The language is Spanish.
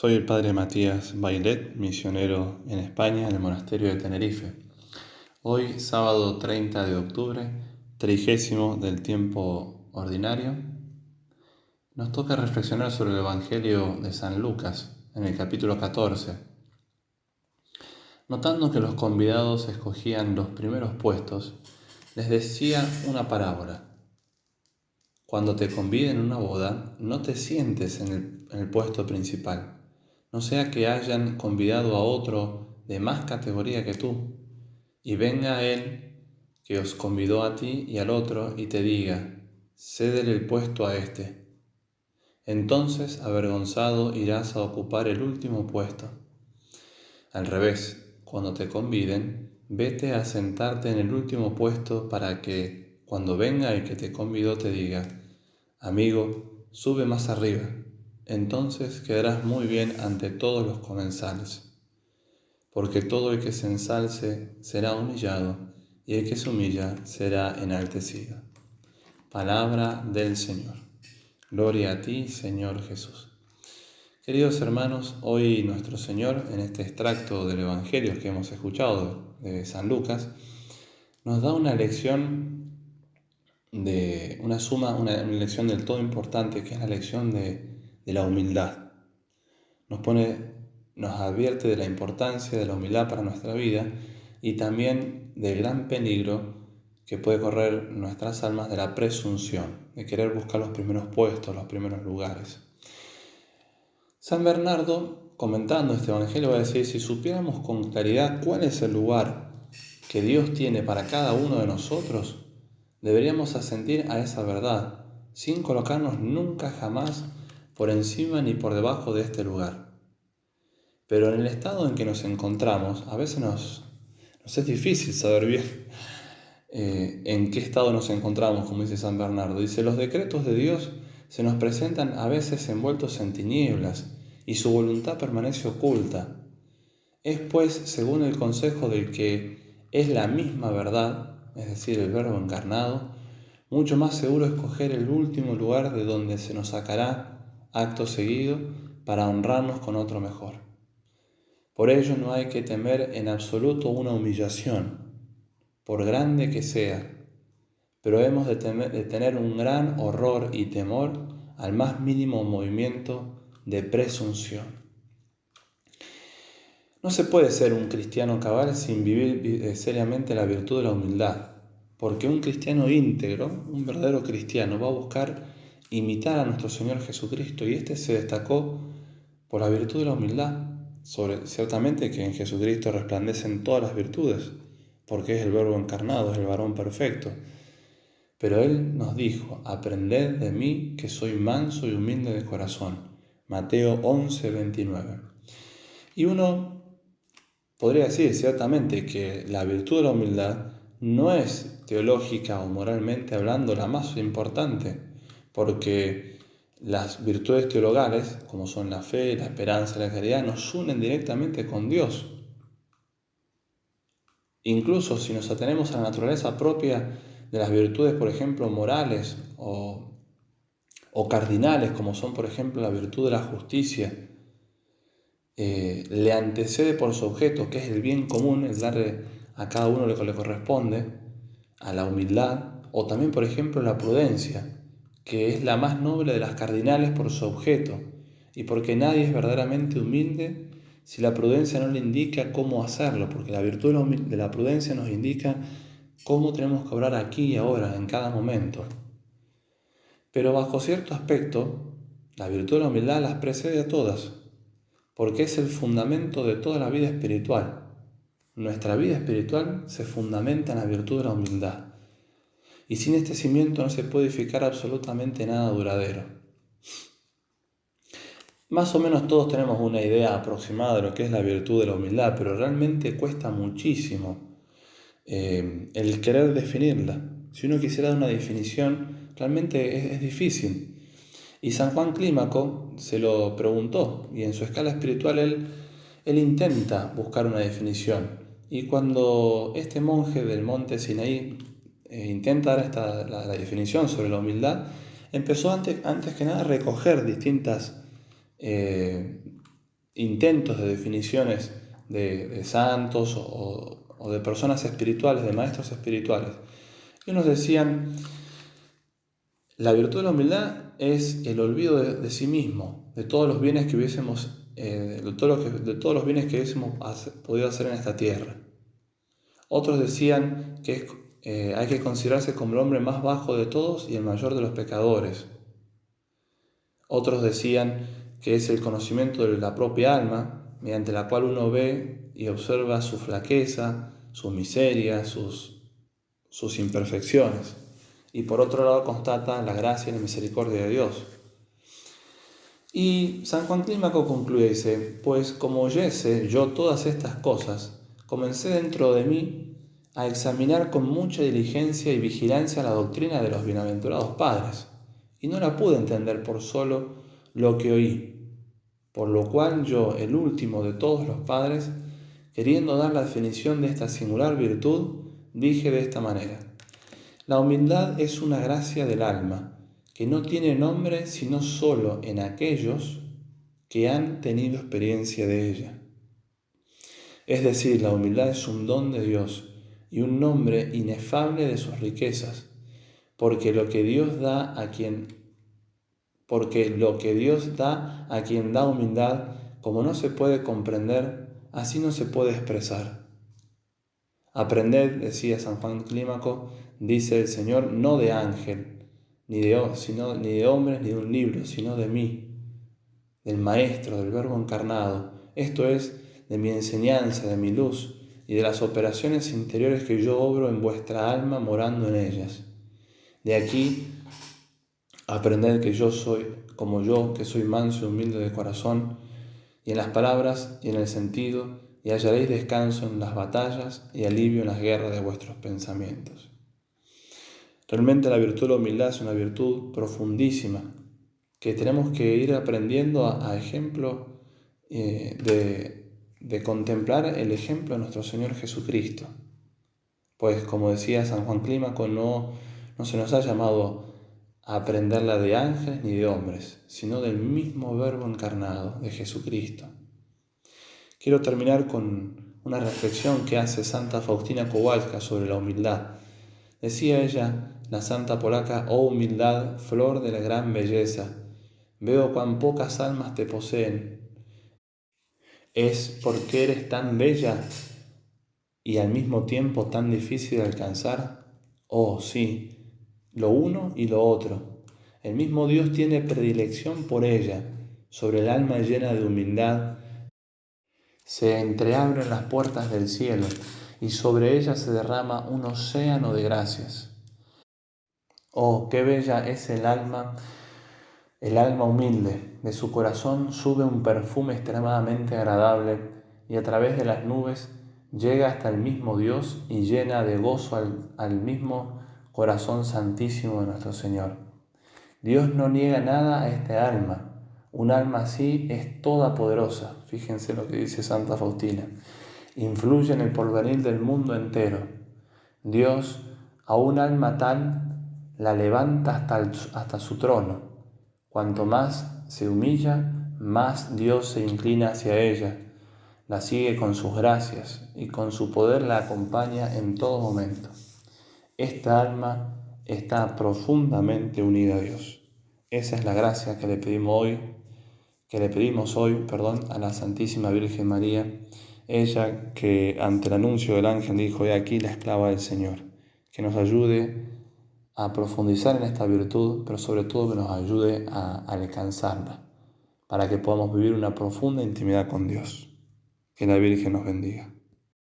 Soy el padre Matías Bailet, misionero en España, en el monasterio de Tenerife. Hoy, sábado 30 de octubre, 30º del tiempo ordinario, nos toca reflexionar sobre el Evangelio de San Lucas, en el capítulo 14. Notando que los convidados escogían los primeros puestos, les decía una parábola. Cuando te conviden a una boda, no te sientes en el puesto principal. No sea que hayan convidado a otro de más categoría que tú, y venga él que os convidó a ti y al otro y te diga, cédele el puesto a este. Entonces, avergonzado, irás a ocupar el último puesto. Al revés, cuando te conviden, vete a sentarte en el último puesto para que, cuando venga el que te convidó, te diga, amigo, sube más arriba. Entonces quedarás muy bien ante todos los comensales. Porque todo el que se ensalce será humillado, y el que se humilla será enaltecido. Palabra del Señor. Gloria a ti, Señor Jesús. Queridos hermanos, hoy nuestro Señor, en este extracto del Evangelio que hemos escuchado de San Lucas, nos da una lección una lección del todo importante, que es la lección de la humildad. Nos advierte de la importancia de la humildad para nuestra vida y también del gran peligro que puede correr nuestras almas de la presunción, de querer buscar los primeros puestos, los primeros lugares. San Bernardo, comentando este Evangelio, va a decir, si supiéramos con claridad cuál es el lugar que Dios tiene para cada uno de nosotros, deberíamos asentir a esa verdad, sin colocarnos nunca jamás por encima ni por debajo de este lugar. Pero en el estado en que nos encontramos, a veces nos es difícil saber bien en qué estado nos encontramos, como dice San Bernardo. Dice, los decretos de Dios se nos presentan a veces envueltos en tinieblas y su voluntad permanece oculta. Es pues, según el consejo del que es la misma verdad, es decir, el Verbo encarnado, mucho más seguro escoger el último lugar de donde se nos sacará acto seguido para honrarnos con otro mejor. Por ello no hay que temer en absoluto una humillación, por grande que sea, pero hemos de tener un gran horror y temor al más mínimo movimiento de presunción. No se puede ser un cristiano cabal sin vivir seriamente la virtud de la humildad, porque un cristiano íntegro, un verdadero cristiano, va a buscar imitar a nuestro Señor Jesucristo, y este se destacó por la virtud de la humildad. Ciertamente que en Jesucristo resplandecen todas las virtudes, porque es el Verbo encarnado, es el varón perfecto. Pero Él nos dijo, aprended de mí que soy manso y humilde de corazón. Mateo 11:29. Y uno podría decir ciertamente que la virtud de la humildad no es teológica o moralmente hablando la más importante, porque las virtudes teologales, como son la fe, la esperanza y la caridad, nos unen directamente con Dios. Incluso si nos atenemos a la naturaleza propia de las virtudes, por ejemplo, morales o cardinales, como son, por ejemplo, la virtud de la justicia, le antecede por su objeto, que es el bien común, el darle a cada uno lo que le corresponde, a la humildad, o también, por ejemplo, la prudencia, que es la más noble de las cardinales por su objeto, y porque nadie es verdaderamente humilde si la prudencia no le indica cómo hacerlo, porque la virtud de la prudencia nos indica cómo tenemos que obrar aquí y ahora, en cada momento. Pero bajo cierto aspecto, la virtud de la humildad las precede a todas, porque es el fundamento de toda la vida espiritual. Nuestra vida espiritual se fundamenta en la virtud de la humildad. Y sin este cimiento no se puede edificar absolutamente nada duradero. Más o menos todos tenemos una idea aproximada de lo que es la virtud de la humildad, pero realmente cuesta muchísimo el querer definirla. Si uno quisiera dar una definición, realmente es difícil. Y San Juan Clímaco se lo preguntó, y en su escala espiritual él intenta buscar una definición. Y cuando este monje del monte Sinaí intenta dar la definición sobre la humildad, empezó antes que nada a recoger distintas intentos de definiciones de santos o de personas espirituales, de maestros espirituales. Y unos decían, la virtud de la humildad es el olvido de sí mismo, de todos los bienes que hubiésemos, de todos los bienes que hubiésemos podido hacer en esta tierra. Otros decían que hay que considerarse como el hombre más bajo de todos y el mayor de los pecadores. Otros decían que es el conocimiento de la propia alma, mediante la cual uno ve y observa su flaqueza, su miseria, sus imperfecciones. Y por otro lado constata la gracia y la misericordia de Dios. Y San Juan Clímaco concluye y dice, pues como oyese yo todas estas cosas, comencé dentro de mí a examinar con mucha diligencia y vigilancia la doctrina de los bienaventurados padres, y no la pude entender por solo lo que oí, por lo cual yo, el último de todos los padres, queriendo dar la definición de esta singular virtud, dije de esta manera: la humildad es una gracia del alma, que no tiene nombre sino solo en aquellos que han tenido experiencia de ella. Es decir, la humildad es un don de Dios y un nombre inefable de sus riquezas, porque lo que Dios da a quien da humildad, como no se puede comprender, así no se puede expresar. Aprended, decía San Juan Clímaco, dice el Señor, no de ángel, ni de hombres, ni de un libro, sino de mí, del Maestro, del Verbo encarnado. Esto es, de mi enseñanza, de mi luz y de las operaciones interiores que yo obro en vuestra alma morando en ellas. De aquí aprended que yo soy como yo, que soy manso y humilde de corazón, y en las palabras y en el sentido, y hallaréis descanso en las batallas y alivio en las guerras de vuestros pensamientos. Realmente la virtud de la humildad es una virtud profundísima que tenemos que ir aprendiendo a ejemplo de contemplar el ejemplo de nuestro Señor Jesucristo. Pues como decía San Juan Clímaco, no se nos ha llamado a aprenderla de ángeles ni de hombres, sino del mismo Verbo encarnado, de Jesucristo. Quiero terminar con una reflexión que hace Santa Faustina Kowalska sobre la humildad. Decía ella, la santa polaca: oh humildad, flor de la gran belleza, veo cuán pocas almas te poseen. ¿Es porque eres tan bella y al mismo tiempo tan difícil de alcanzar? Oh, sí, lo uno y lo otro. El mismo Dios tiene predilección por ella. Sobre el alma llena de humildad se entreabren las puertas del cielo y sobre ella se derrama un océano de gracias. Oh, qué bella es el alma humilde. De su corazón sube un perfume extremadamente agradable y a través de las nubes llega hasta el mismo Dios y llena de gozo al mismo corazón santísimo de nuestro Señor. Dios no niega nada a este alma. Un alma así es toda poderosa. Fíjense lo que dice Santa Faustina. Influye en el porvenir del mundo entero. Dios a un alma tal la levanta hasta su trono. Cuanto más se humilla, más Dios se inclina hacia ella, la sigue con sus gracias y con su poder la acompaña en todo momento. Esta alma está profundamente unida a Dios. Esa es la gracia que le pedimos hoy, a la Santísima Virgen María, ella que ante el anuncio del ángel dijo: he aquí la esclava del Señor, que nos ayude a profundizar en esta virtud, pero sobre todo que nos ayude a alcanzarla, para que podamos vivir una profunda intimidad con Dios. Que la Virgen nos bendiga.